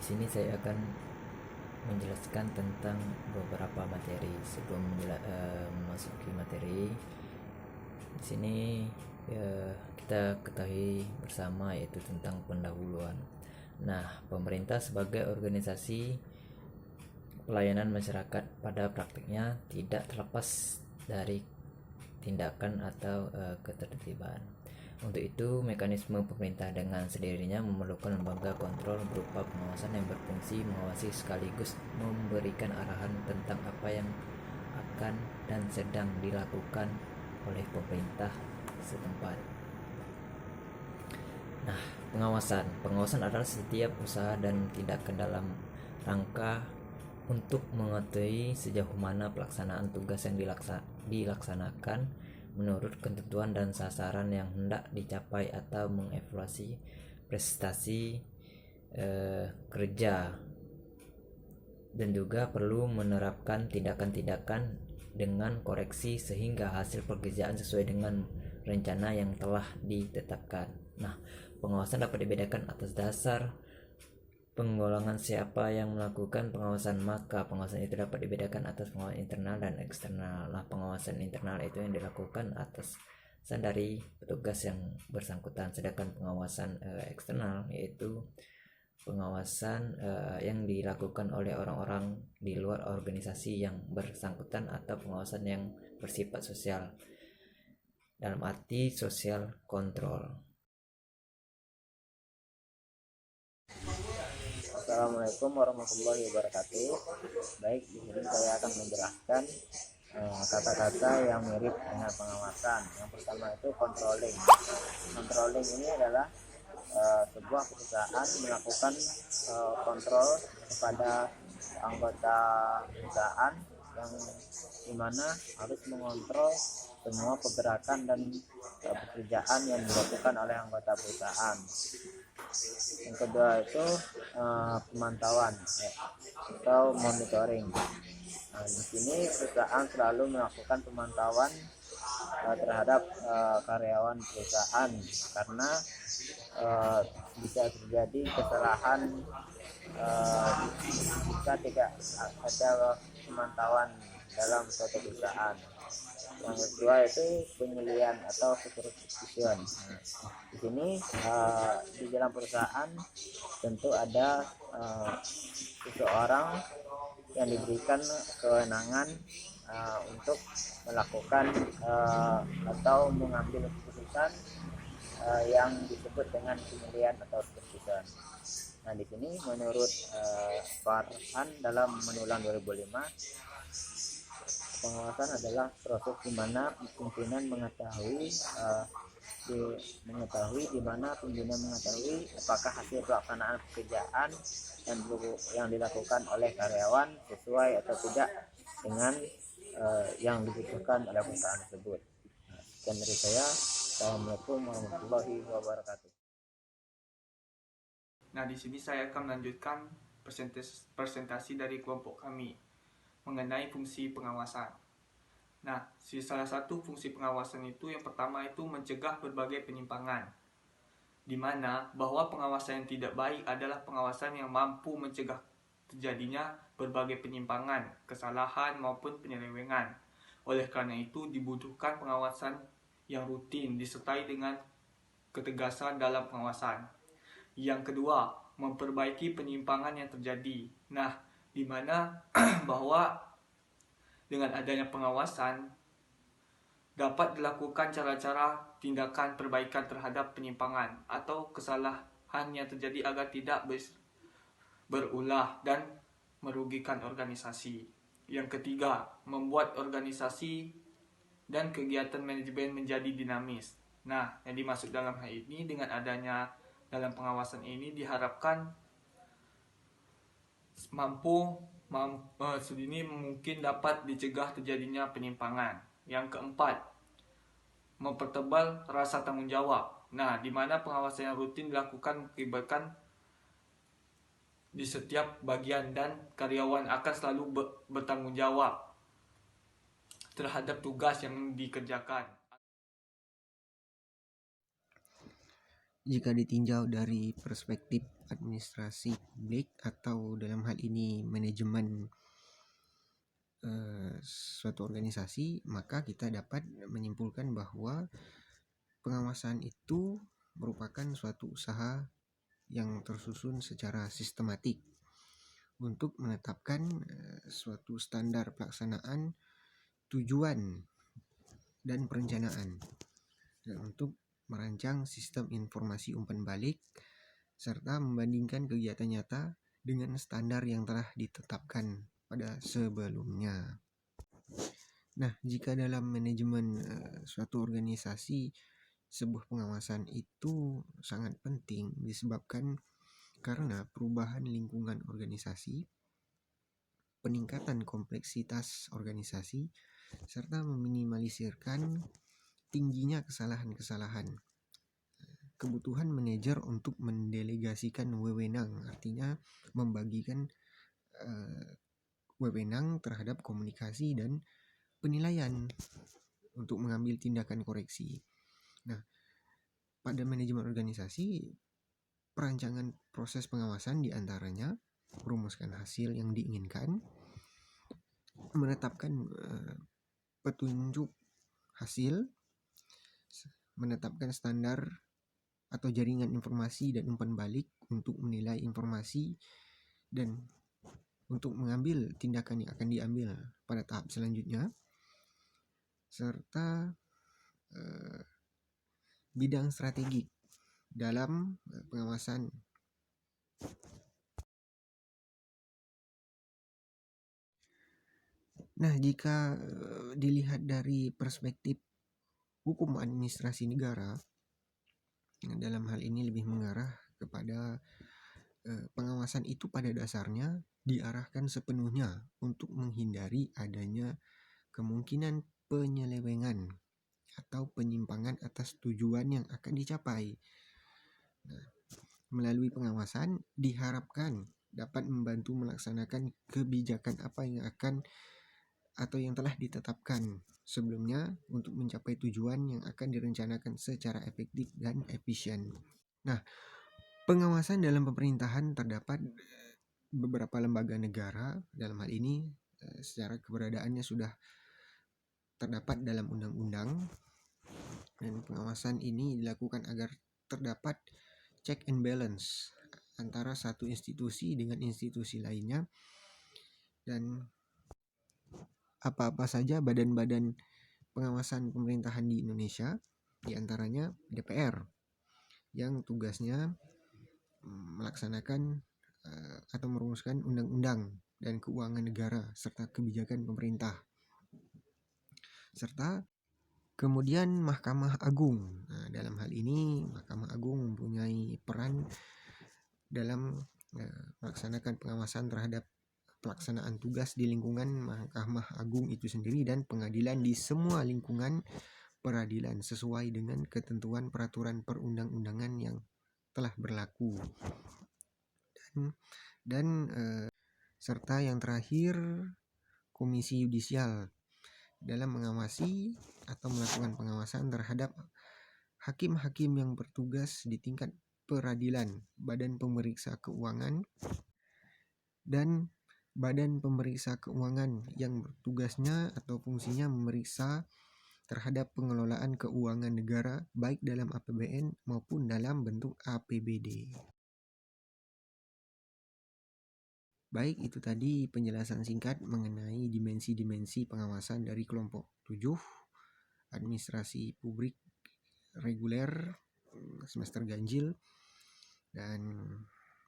Di sini saya akan menjelaskan tentang beberapa materi. Sebelum memasuki materi, di sini kita ketahui bersama yaitu tentang pendahuluan. Nah, pemerintah sebagai organisasi pelayanan masyarakat pada praktiknya tidak terlepas dari tindakan atau ketertiban. Untuk itu, mekanisme pemerintah dengan sendirinya memerlukan lembaga kontrol berupa pengawasan yang berfungsi mengawasi sekaligus memberikan arahan tentang apa yang akan dan sedang dilakukan oleh pemerintah setempat. Nah, pengawasan adalah setiap usaha dan tindakan dalam rangka untuk mengetahui sejauh mana pelaksanaan tugas yang dilaksanakan menurut ketentuan dan sasaran yang hendak dicapai atau mengevaluasi prestasi kerja, dan juga perlu menerapkan tindakan-tindakan dengan koreksi sehingga hasil pekerjaan sesuai dengan rencana yang telah ditetapkan. Nah, pengawasan dapat dibedakan atas dasar penggolongan siapa yang melakukan pengawasan, maka pengawasan itu dapat dibedakan atas pengawasan internal dan eksternal. Nah, pengawasan internal itu yang dilakukan atas dari petugas yang bersangkutan, sedangkan pengawasan eksternal yaitu pengawasan yang dilakukan oleh orang-orang di luar organisasi yang bersangkutan atau pengawasan yang bersifat sosial dalam arti social control. Assalamualaikum warahmatullahi wabarakatuh. Baik, di sini saya akan menjelaskan kata-kata yang mirip dengan pengawasan. Yang pertama itu controlling. Controlling ini adalah sebuah perusahaan melakukan kontrol kepada anggota perusahaan yang dimana harus mengontrol semua pergerakan dan pekerjaan yang dilakukan oleh anggota perusahaan. Yang kedua itu pemantauan atau monitoring. Nah, di sini perusahaan selalu melakukan pemantauan terhadap karyawan perusahaan karena bisa terjadi kesalahan jika tidak ada pemantauan dalam suatu perusahaan. Yang kedua itu penyelidikan atau supervision. Di sini di dalam perusahaan tentu ada seseorang yang diberikan kewenangan untuk melakukan atau mengambil keputusan yang disebut dengan penyelidikan atau supervision. Nah, di sini menurut Farhan dalam Menulang 2005, pengawasan adalah proses di mana pimpinan mengetahui di mana pimpinan mengetahui apakah hasil pelaksanaan pekerjaan yang dilakukan oleh karyawan sesuai atau tidak dengan yang dibutuhkan oleh perusahaan tersebut. Sekian dari saya. Assalamualaikum warahmatullahi wabarakatuh. Nah, di sini saya akan melanjutkan presentasi dari kelompok kami mengenai fungsi pengawasan. Nah, salah satu fungsi pengawasan itu yang pertama itu mencegah berbagai penyimpangan, di mana bahwa pengawasan yang tidak baik adalah pengawasan yang mampu mencegah terjadinya berbagai penyimpangan, kesalahan maupun penyelewengan. Oleh karena itu dibutuhkan pengawasan yang rutin disertai dengan ketegasan dalam pengawasan. Yang kedua, memperbaiki penyimpangan yang terjadi. Nah, di mana bahwa dengan adanya pengawasan dapat dilakukan cara-cara tindakan perbaikan terhadap penyimpangan atau kesalahan yang terjadi agar tidak berulah dan merugikan organisasi. Yang ketiga, membuat organisasi dan kegiatan manajemen menjadi dinamis. Nah, yang dimaksud dalam hal ini dengan adanya dalam pengawasan ini diharapkan sedini mungkin dapat dicegah terjadinya penyimpangan. Yang keempat, mempertebal rasa tanggung jawab. Nah, di mana pengawasan yang rutin dilakukan mengakibatkan di setiap bagian dan karyawan akan selalu bertanggung jawab terhadap tugas yang dikerjakan. Jika ditinjau dari perspektif administrasi publik atau dalam hal ini manajemen suatu organisasi, maka kita dapat menyimpulkan bahwa pengawasan itu merupakan suatu usaha yang tersusun secara sistematik untuk menetapkan suatu standar pelaksanaan, tujuan, dan perencanaan, dan untuk merancang sistem informasi umpan balik serta membandingkan kegiatan nyata dengan standar yang telah ditetapkan pada sebelumnya. Nah, jika dalam manajemen suatu organisasi, sebuah pengawasan itu sangat penting disebabkan karena perubahan lingkungan organisasi, peningkatan kompleksitas organisasi, serta meminimalisirkan tingginya kesalahan-kesalahan. Kebutuhan manajer untuk mendelegasikan wewenang, artinya membagikan wewenang terhadap komunikasi dan penilaian untuk mengambil tindakan koreksi. Nah, pada manajemen organisasi, perancangan proses pengawasan diantaranya merumuskan hasil yang diinginkan, menetapkan petunjuk hasil, menetapkan standar atau jaringan informasi dan umpan balik untuk menilai informasi dan untuk mengambil tindakan yang akan diambil pada tahap selanjutnya, serta bidang strategik dalam pengawasan. Nah, jika dilihat dari perspektif hukum administrasi negara, dalam hal ini lebih mengarah kepada pengawasan itu pada dasarnya diarahkan sepenuhnya untuk menghindari adanya kemungkinan penyelewengan atau penyimpangan atas tujuan yang akan dicapai. Nah, melalui pengawasan diharapkan dapat membantu melaksanakan kebijakan apa yang akan atau yang telah ditetapkan sebelumnya untuk mencapai tujuan yang akan direncanakan secara efektif dan efisien. Nah, pengawasan dalam pemerintahan terdapat beberapa lembaga negara, dalam hal ini secara keberadaannya sudah terdapat dalam undang-undang, dan pengawasan ini dilakukan agar terdapat check and balance antara satu institusi dengan institusi lainnya, dan apa-apa saja badan-badan pengawasan pemerintahan di Indonesia, diantaranya DPR yang tugasnya melaksanakan atau merumuskan undang-undang dan keuangan negara serta kebijakan pemerintah, serta kemudian Mahkamah Agung. Nah, dalam hal ini Mahkamah Agung mempunyai peran dalam melaksanakan pengawasan terhadap pelaksanaan tugas di lingkungan Mahkamah Agung itu sendiri dan pengadilan di semua lingkungan peradilan sesuai dengan ketentuan peraturan perundang-undangan yang telah berlaku. Dan serta yang terakhir Komisi Yudisial dalam mengawasi atau melakukan pengawasan terhadap hakim-hakim yang bertugas di tingkat peradilan, badan pemeriksa keuangan, dan badan pemeriksa keuangan yang tugasnya atau fungsinya memeriksa terhadap pengelolaan keuangan negara baik dalam APBN maupun dalam bentuk APBD. Baik, itu tadi penjelasan singkat mengenai dimensi-dimensi pengawasan dari kelompok 7 administrasi publik reguler semester ganjil, dan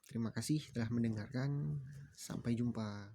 terima kasih telah mendengarkan. Sampai jumpa.